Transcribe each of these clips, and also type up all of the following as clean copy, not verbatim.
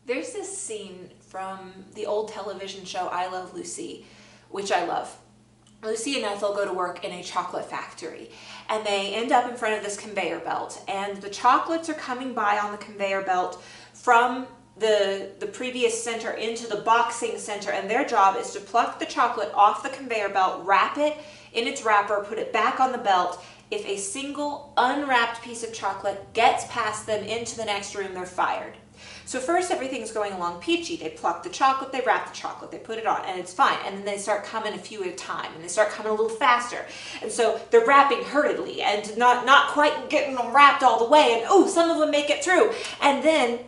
There's this scene from the old television show I Love Lucy, which I love. Lucy and Ethel go to work in a chocolate factory, and they end up in front of this conveyor belt, and the chocolates are coming by on the conveyor belt from the previous center into the boxing center, and their job is to pluck the chocolate off the conveyor belt, wrap it in its wrapper, put it back on the belt. If a single unwrapped piece of chocolate gets past them into the next room, they're fired. So first everything's going along peachy. They pluck the chocolate, they wrap the chocolate, they put it on, and it's fine. And then they start coming a few at a time, and they start coming a little faster. And so they're wrapping hurriedly and not quite getting them wrapped all the way. And oh, some of them make it through. And then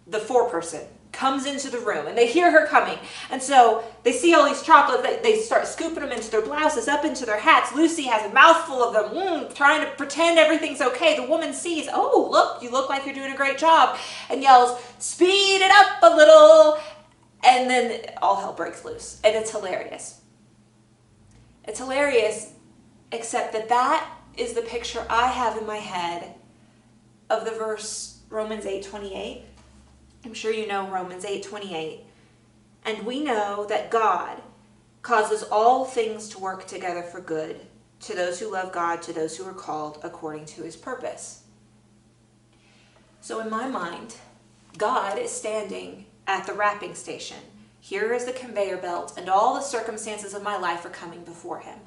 the foreperson comes into the room, and they hear her coming. And so they see all these chocolates. They start scooping them into their blouses, up into their hats. Lucy has a mouthful of them, trying to pretend everything's okay. The woman sees, oh, look, you look like you're doing a great job, and yells, speed it up a little. And then all hell breaks loose. And it's hilarious. It's hilarious, except that is the picture I have in my head of the verse Romans 8:28. I'm sure you know Romans 8:28. And we know that God causes all things to work together for good to those who love God, to those who are called according to his purpose. So in my mind, God is standing at the wrapping station. Here is the conveyor belt, and all the circumstances of my life are coming before him.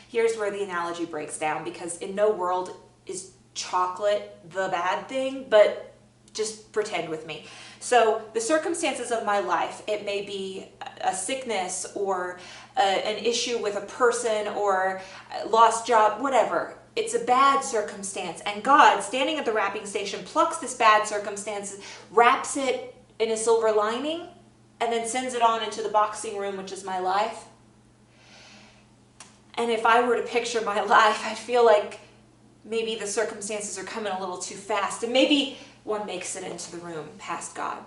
Here's where the analogy breaks down, because in no world is chocolate the bad thing, but just pretend with me. So the circumstances of my life, it may be a sickness or an issue with a person or a lost job, whatever. It's a bad circumstance. And God, standing at the wrapping station, plucks this bad circumstance, wraps it in a silver lining, and then sends it on into the boxing room, which is my life. And if I were to picture my life, I feel like maybe the circumstances are coming a little too fast, and maybe one makes it into the room past God.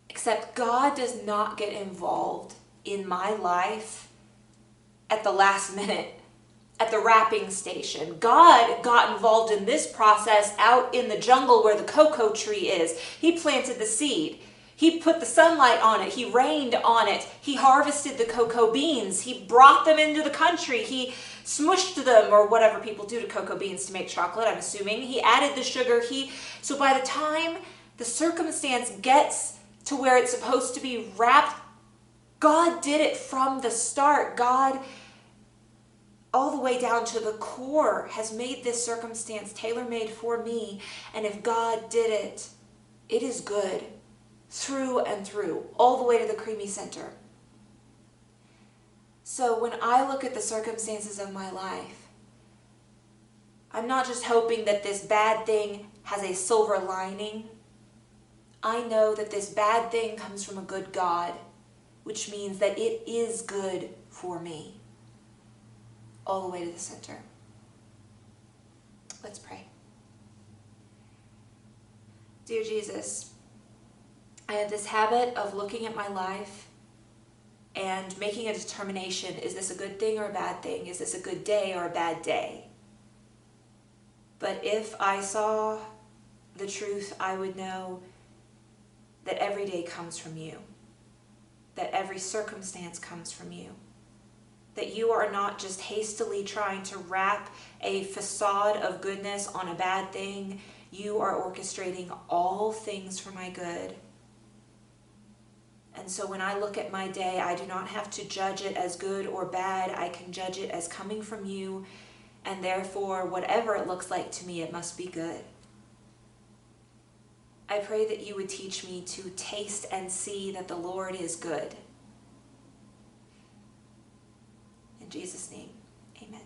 Except God does not get involved in my life at the last minute, at the wrapping station. God got involved in this process out in the jungle where the cocoa tree is. He planted the seed. He put the sunlight on it. He rained on it. He harvested the cocoa beans. He brought them into the country. He smushed them, or whatever people do to cocoa beans to make chocolate, I'm assuming. He added the sugar. So by the time the circumstance gets to where it's supposed to be wrapped, God did it from the start. God, all the way down to the core, has made this circumstance tailor-made for me. And if God did it, it is good. Through and through, all the way to the creamy center. So when I look at the circumstances of my life, I'm not just hoping that this bad thing has a silver lining. I know that this bad thing comes from a good God, which means that it is good for me, all the way to the center. Let's pray. Dear Jesus, I have this habit of looking at my life and making a determination. Is this a good thing or a bad thing? Is this a good day or a bad day? But if I saw the truth, I would know that every day comes from you, that every circumstance comes from you, that you are not just hastily trying to wrap a facade of goodness on a bad thing. You are orchestrating all things for my good. And so when I look at my day, I do not have to judge it as good or bad. I can judge it as coming from you, and therefore, whatever it looks like to me, it must be good. I pray that you would teach me to taste and see that the Lord is good. In Jesus' name, amen.